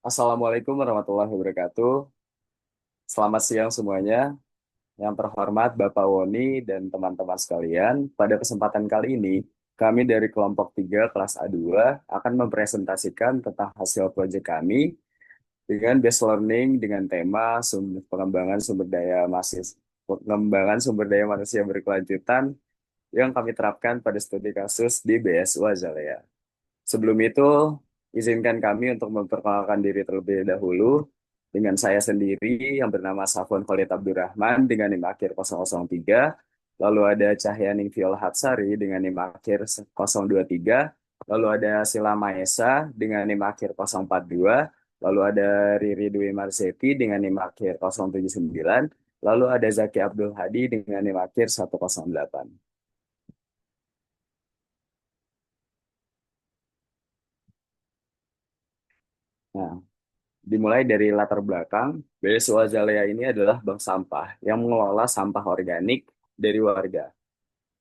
Assalamualaikum warahmatullahi wabarakatuh. Selamat siang semuanya. Yang terhormat Bapak Woni dan teman-teman sekalian, pada kesempatan kali ini, kami dari kelompok 3 kelas A2 akan mempresentasikan tentang hasil proyek kami dengan based learning dengan tema pengembangan sumber daya manusia berkelanjutan yang kami terapkan pada studi kasus di BSU Azalea. Sebelum itu, izinkan kami untuk memperkenalkan diri terlebih dahulu dengan saya sendiri yang bernama Safwan Khalid Abdurrahman dengan NIM akhir 003, lalu ada Cahyaning Viola Hatsari dengan NIM akhir 023, lalu ada Sila Maesa dengan NIM akhir 042, lalu ada Riri Dwi Marzeti dengan NIM akhir 079, lalu ada Zaki Abdul Hadi dengan NIM akhir 108. Nah, dimulai dari latar belakang, BSU Azalea ini adalah bank sampah yang mengelola sampah organik dari warga.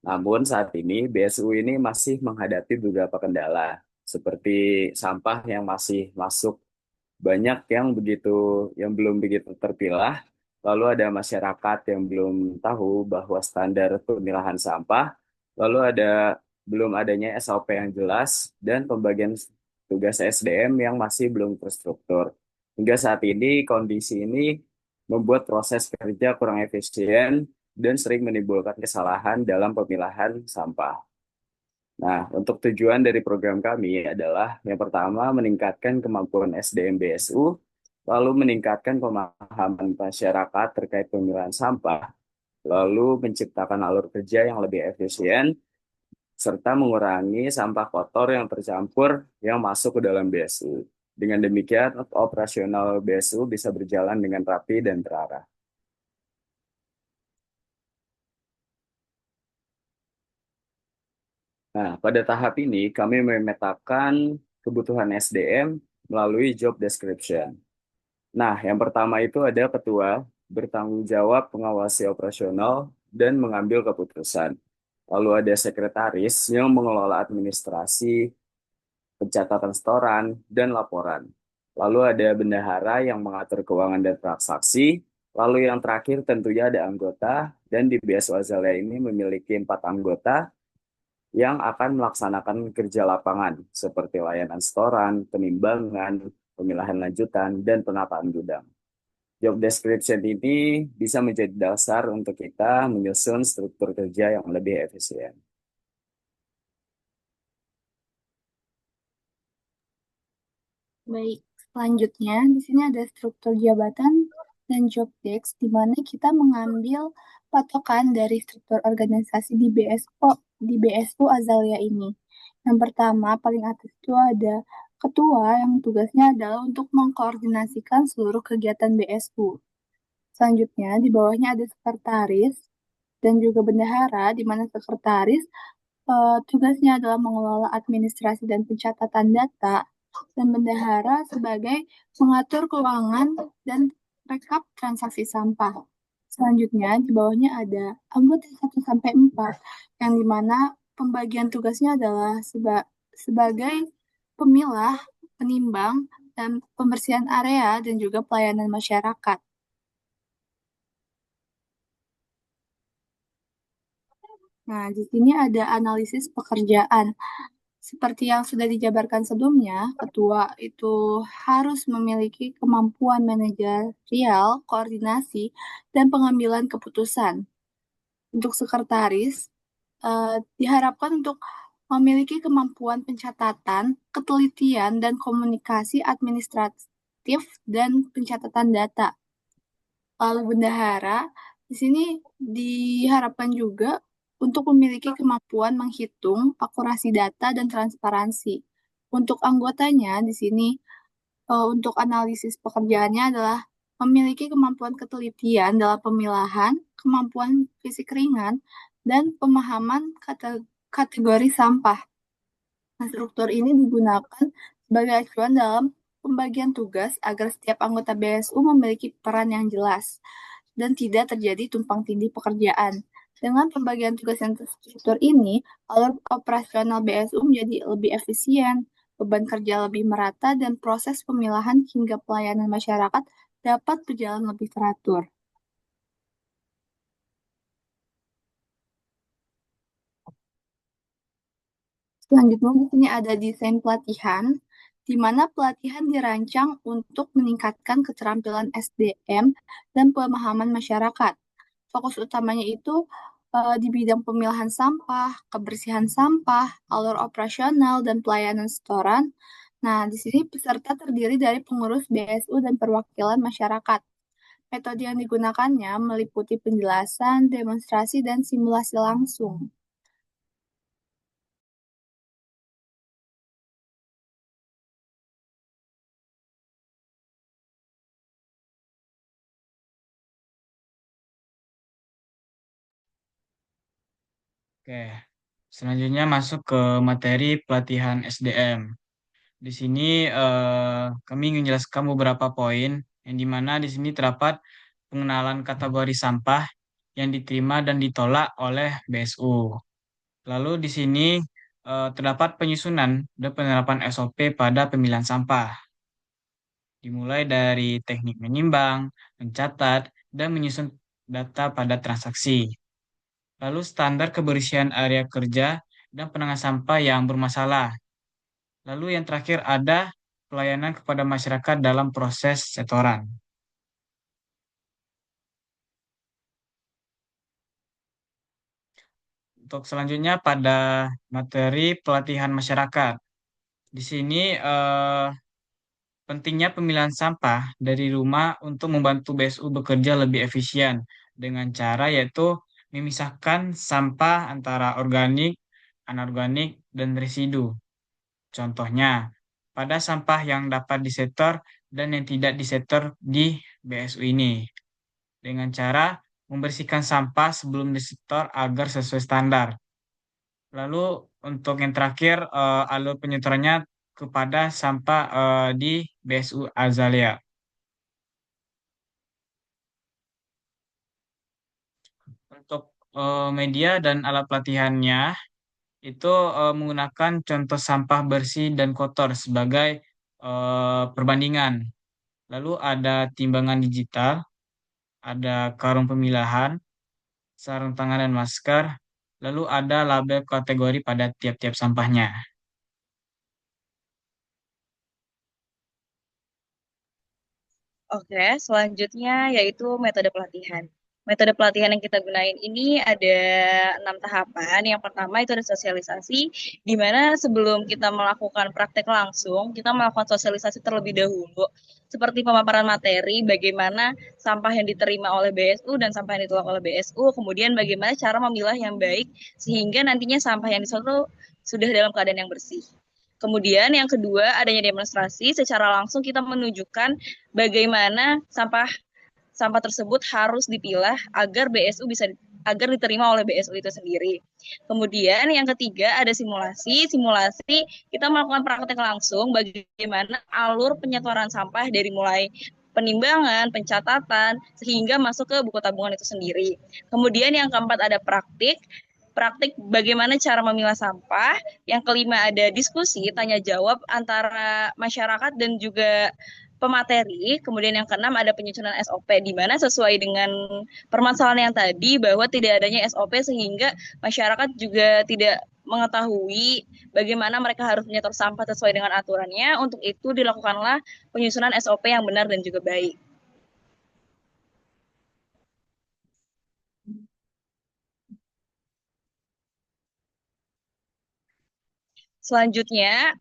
Namun saat ini BSU ini masih menghadapi beberapa kendala, seperti sampah yang masih masuk banyak yang belum begitu terpilah, lalu ada masyarakat yang belum tahu bahwa standar pemilahan sampah, lalu belum adanya SOP yang jelas dan pembagian tugas SDM yang masih belum terstruktur. Hingga saat ini kondisi ini membuat proses kerja kurang efisien dan sering menimbulkan kesalahan dalam pemilahan sampah. Nah, untuk tujuan dari program kami adalah yang pertama meningkatkan kemampuan SDM BSU, lalu meningkatkan pemahaman masyarakat terkait pemilahan sampah, lalu menciptakan alur kerja yang lebih efisien, serta mengurangi sampah kotor yang tercampur yang masuk ke dalam BSU. Dengan demikian, operasional BSU bisa berjalan dengan rapi dan terarah. Nah, pada tahap ini kami memetakan kebutuhan SDM melalui job description. Nah, yang pertama itu ada ketua bertanggung jawab mengawasi operasional dan mengambil keputusan. Lalu ada sekretaris yang mengelola administrasi, pencatatan setoran, dan laporan. Lalu ada bendahara yang mengatur keuangan dan transaksi. Lalu yang terakhir tentunya ada anggota, dan di BSU Azalea ini memiliki 4 anggota yang akan melaksanakan kerja lapangan seperti layanan setoran, penimbangan, pemilahan lanjutan, dan penataan gudang. Job description ini bisa menjadi dasar untuk kita menyusun struktur kerja yang lebih efisien. Baik, selanjutnya di sini ada struktur jabatan dan job desk di mana kita mengambil patokan dari struktur organisasi di BSU Azalea ini. Yang pertama, paling atas itu ada ketua yang tugasnya adalah untuk mengkoordinasikan seluruh kegiatan BSU. Selanjutnya, di bawahnya ada sekretaris dan juga bendahara, di mana sekretaris tugasnya adalah mengelola administrasi dan pencatatan data, dan bendahara sebagai mengatur keuangan dan rekap transaksi sampah. Selanjutnya, di bawahnya ada anggota 1 sampai 4, yang dimana pembagian tugasnya adalah sebagai pemilah, penimbang, dan pembersihan area dan juga pelayanan masyarakat. Nah, di sini ada analisis pekerjaan. Seperti yang sudah dijabarkan sebelumnya, ketua itu harus memiliki kemampuan manajerial, koordinasi, dan pengambilan keputusan. Untuk sekretaris, diharapkan untuk memiliki kemampuan pencatatan, ketelitian, dan komunikasi administratif dan pencatatan data. Lalu bendahara, di sini diharapkan juga untuk memiliki kemampuan menghitung akurasi data dan transparansi. Untuk anggotanya di sini untuk analisis pekerjaannya adalah memiliki kemampuan ketelitian dalam pemilahan, kemampuan fisik ringan, dan pemahaman kategori sampah. Nah, struktur ini digunakan sebagai acuan dalam pembagian tugas agar setiap anggota BSU memiliki peran yang jelas dan tidak terjadi tumpang tindih pekerjaan. Dengan pembagian tugas yang terstruktur ini, alur operasional BSU menjadi lebih efisien beban kerja lebih merata, dan proses pemilahan hingga pelayanan masyarakat dapat berjalan lebih teratur. Selanjutnya di sini ada desain pelatihan, di mana pelatihan dirancang untuk meningkatkan keterampilan SDM dan pemahaman masyarakat. Fokus utamanya itu di bidang pemilahan sampah, kebersihan sampah, alur operasional, dan pelayanan setoran. Nah, di sini peserta terdiri dari pengurus BSU dan perwakilan masyarakat. Metode yang digunakannya meliputi penjelasan, demonstrasi, dan simulasi langsung. Oke, selanjutnya masuk ke materi pelatihan SDM. Di sini kami ingin menjelaskan beberapa poin yang dimana di sini terdapat pengenalan kategori sampah yang diterima dan ditolak oleh BSU. Lalu di sini terdapat penyusunan dan penerapan SOP pada pemilihan sampah, dimulai dari teknik menimbang, mencatat, dan menyusun data pada transaksi. Lalu standar kebersihan area kerja dan penanganan sampah yang bermasalah. Lalu yang terakhir ada pelayanan kepada masyarakat dalam proses setoran. Untuk selanjutnya pada materi pelatihan masyarakat. Di sini pentingnya pemilihan sampah dari rumah untuk membantu BSU bekerja lebih efisien dengan cara yaitu memisahkan sampah antara organik, anorganik, dan residu. Contohnya, pada sampah yang dapat disetor dan yang tidak disetor di BSU ini. Dengan cara membersihkan sampah sebelum disetor agar sesuai standar. Lalu untuk yang terakhir, alur penyetorannya kepada sampah di BSU Azalea. Untuk media dan alat pelatihannya, itu menggunakan contoh sampah bersih dan kotor sebagai perbandingan. Lalu ada timbangan digital, ada karung pemilahan, sarung tangan dan masker, lalu ada label kategori pada tiap-tiap sampahnya. Oke, selanjutnya yaitu metode pelatihan. Metode pelatihan yang kita gunain ini ada 6 tahapan. Yang pertama itu ada sosialisasi, di mana sebelum kita melakukan praktek langsung, kita melakukan sosialisasi terlebih dahulu, seperti pemaparan materi, bagaimana sampah yang diterima oleh BSU dan sampah yang ditolak oleh BSU, kemudian bagaimana cara memilah yang baik, sehingga nantinya sampah yang disetor sudah dalam keadaan yang bersih. Kemudian yang kedua adanya demonstrasi, secara langsung kita menunjukkan bagaimana sampah sampah tersebut harus dipilah agar diterima oleh BSU itu sendiri. Kemudian yang ketiga ada simulasi. Simulasi kita melakukan praktek langsung bagaimana alur penyetoran sampah dari mulai penimbangan, pencatatan, sehingga masuk ke buku tabungan itu sendiri. Kemudian yang keempat ada praktik bagaimana cara memilah sampah. Yang kelima ada diskusi, tanya jawab antara masyarakat dan juga pemateri. Kemudian yang keenam ada penyusunan SOP, di mana sesuai dengan permasalahan yang tadi bahwa tidak adanya SOP sehingga masyarakat juga tidak mengetahui bagaimana mereka harus menyetor sampah sesuai dengan aturannya. Untuk itu dilakukanlah penyusunan SOP yang benar dan juga baik. Selanjutnya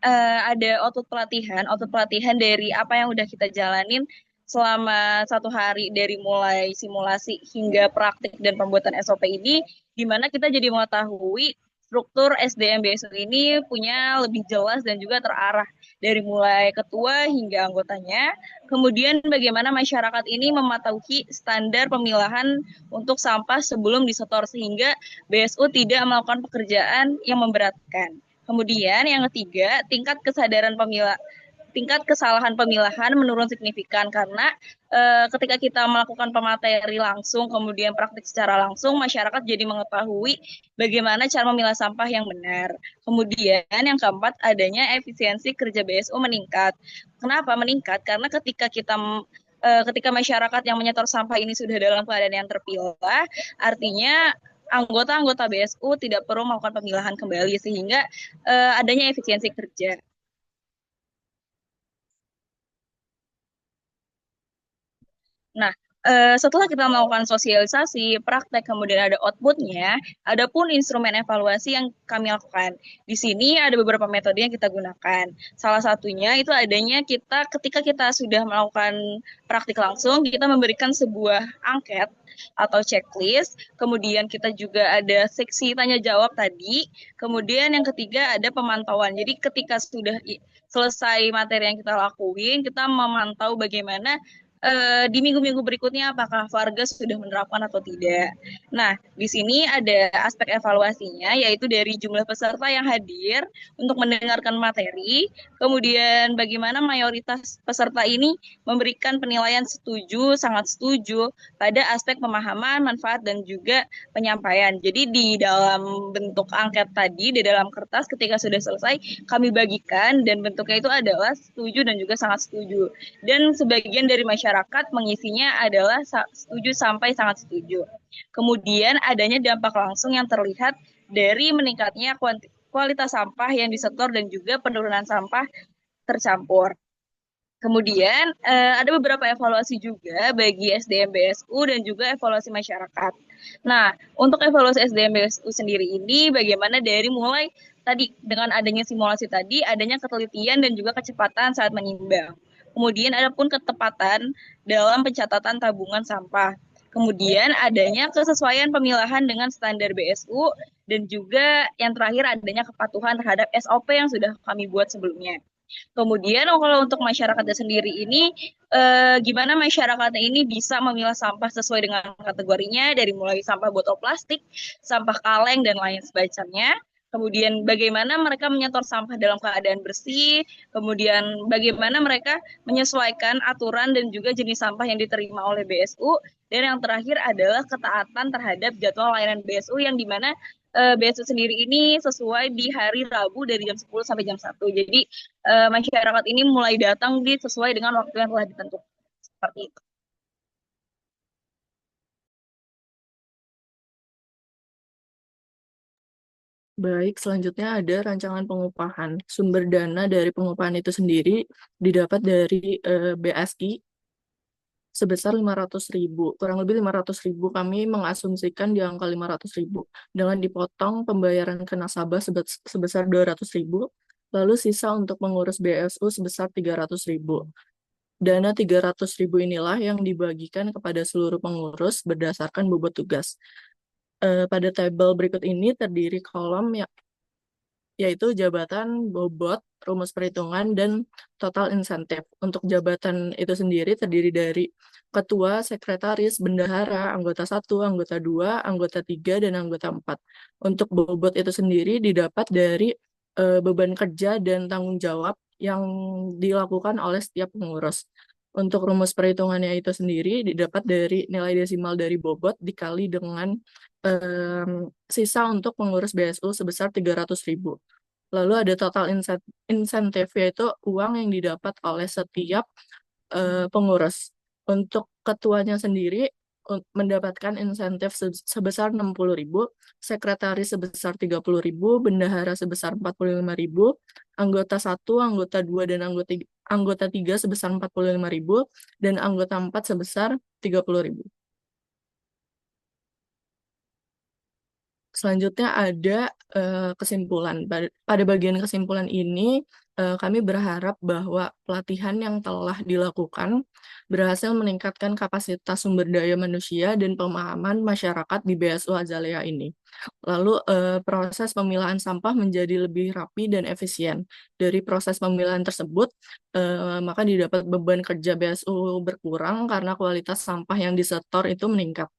ada output pelatihan dari apa yang udah kita jalanin selama 1 hari dari mulai simulasi hingga praktik dan pembuatan SOP ini, di mana kita jadi mengetahui struktur SDM BSU ini punya lebih jelas dan juga terarah dari mulai ketua hingga anggotanya. Kemudian bagaimana masyarakat ini mematuhi standar pemilahan untuk sampah sebelum disetor sehingga BSU tidak melakukan pekerjaan yang memberatkan. Kemudian yang ketiga, tingkat kesadaran tingkat kesalahan pemilahan menurun signifikan karena ketika kita melakukan pemateri langsung, kemudian praktik secara langsung, masyarakat jadi mengetahui bagaimana cara memilah sampah yang benar. Kemudian yang keempat, adanya efisiensi kerja BSU meningkat. Kenapa meningkat? Karena ketika masyarakat yang menyetor sampah ini sudah dalam keadaan yang terpilah, artinya anggota-anggota BSU tidak perlu melakukan pemilahan kembali sehingga adanya efisiensi kerja. Nah, setelah kita melakukan sosialisasi, praktek, kemudian ada outputnya, ada pun instrumen evaluasi yang kami lakukan. Di sini ada beberapa metode yang kita gunakan. Salah satunya itu adanya ketika kita sudah melakukan praktik langsung, kita memberikan sebuah angket atau checklist, kemudian kita juga ada seksi tanya jawab tadi, kemudian yang ketiga ada pemantauan. Jadi ketika sudah selesai materi yang kita lakuin, kita memantau bagaimana di minggu-minggu berikutnya apakah warga sudah menerapkan atau tidak. Nah, di sini ada aspek evaluasinya, yaitu dari jumlah peserta yang hadir untuk mendengarkan materi, kemudian bagaimana mayoritas peserta ini memberikan penilaian setuju, sangat setuju pada aspek pemahaman, manfaat, dan juga penyampaian. Jadi di dalam bentuk angket tadi, di dalam kertas ketika sudah selesai, kami bagikan dan bentuknya itu adalah setuju dan juga sangat setuju. Dan sebagian dari masyarakat mengisinya adalah setuju sampai sangat setuju. Kemudian adanya dampak langsung yang terlihat dari meningkatnya kualitas sampah yang disetor dan juga penurunan sampah tercampur. Kemudian ada beberapa evaluasi juga bagi SDM BSU dan juga evaluasi masyarakat. Nah, untuk evaluasi SDM BSU sendiri ini bagaimana dari mulai tadi dengan adanya simulasi tadi, adanya ketelitian dan juga kecepatan saat menimbang. Kemudian ada pun ketepatan dalam pencatatan tabungan sampah. Kemudian adanya kesesuaian pemilahan dengan standar BSU dan juga yang terakhir adanya kepatuhan terhadap SOP yang sudah kami buat sebelumnya. Kemudian kalau untuk masyarakatnya sendiri ini, gimana masyarakatnya ini bisa memilah sampah sesuai dengan kategorinya dari mulai sampah botol plastik, sampah kaleng, dan lain sebagainya. Kemudian bagaimana mereka menyetor sampah dalam keadaan bersih, kemudian bagaimana mereka menyesuaikan aturan dan juga jenis sampah yang diterima oleh BSU, dan yang terakhir adalah ketaatan terhadap jadwal layanan BSU yang dimana BSU sendiri ini sesuai di hari Rabu dari jam 10 sampai jam 1. Jadi masyarakat ini mulai datang sesuai dengan waktu yang telah ditentukan. Seperti itu. Baik, selanjutnya ada rancangan pengupahan. Sumber dana dari pengupahan itu sendiri didapat dari BSI sebesar 500.000. Kurang lebih 500.000 kami mengasumsikan di angka 500.000. Dengan dipotong pembayaran ke nasabah sebesar 200.000, lalu sisa untuk mengurus BSU sebesar 300.000. Dana 300.000 inilah yang dibagikan kepada seluruh pengurus berdasarkan bobot tugas. Pada tabel berikut ini terdiri kolom yaitu jabatan, bobot, rumus perhitungan, dan total insentif. Untuk jabatan itu sendiri terdiri dari ketua, sekretaris, bendahara, anggota 1, anggota 2, anggota 3, dan anggota 4. Untuk bobot itu sendiri didapat dari beban kerja dan tanggung jawab yang dilakukan oleh setiap pengurus. Untuk rumus perhitungannya itu sendiri didapat dari nilai desimal dari bobot dikali dengan sisa untuk pengurus BSU sebesar 300.000. Lalu ada total insentif, yaitu uang yang didapat oleh setiap pengurus. Untuk ketuanya sendiri mendapatkan insentif sebesar 60.000, sekretaris sebesar 30.000, bendahara sebesar 45.000, anggota 1, anggota 2, dan anggota 3 sebesar 45.000, dan anggota 4 sebesar 30.000. Selanjutnya ada kesimpulan. Pada bagian kesimpulan ini, kami berharap bahwa pelatihan yang telah dilakukan berhasil meningkatkan kapasitas sumber daya manusia dan pemahaman masyarakat di BSU Azalea ini. Lalu proses pemilahan sampah menjadi lebih rapi dan efisien. Dari proses pemilahan tersebut, maka didapat beban kerja BSU berkurang karena kualitas sampah yang disetor itu meningkat.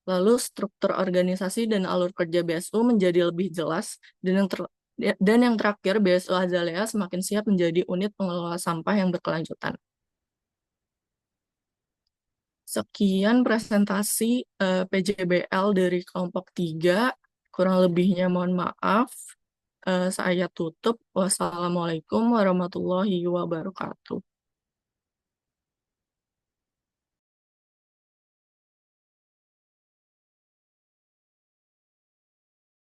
Lalu struktur organisasi dan alur kerja BSU menjadi lebih jelas, Dan yang terakhir, BSU Azalea semakin siap menjadi unit pengelola sampah yang berkelanjutan. Sekian presentasi PJBL dari kelompok 3. Kurang lebihnya mohon maaf. Saya tutup. Wassalamualaikum warahmatullahi wabarakatuh.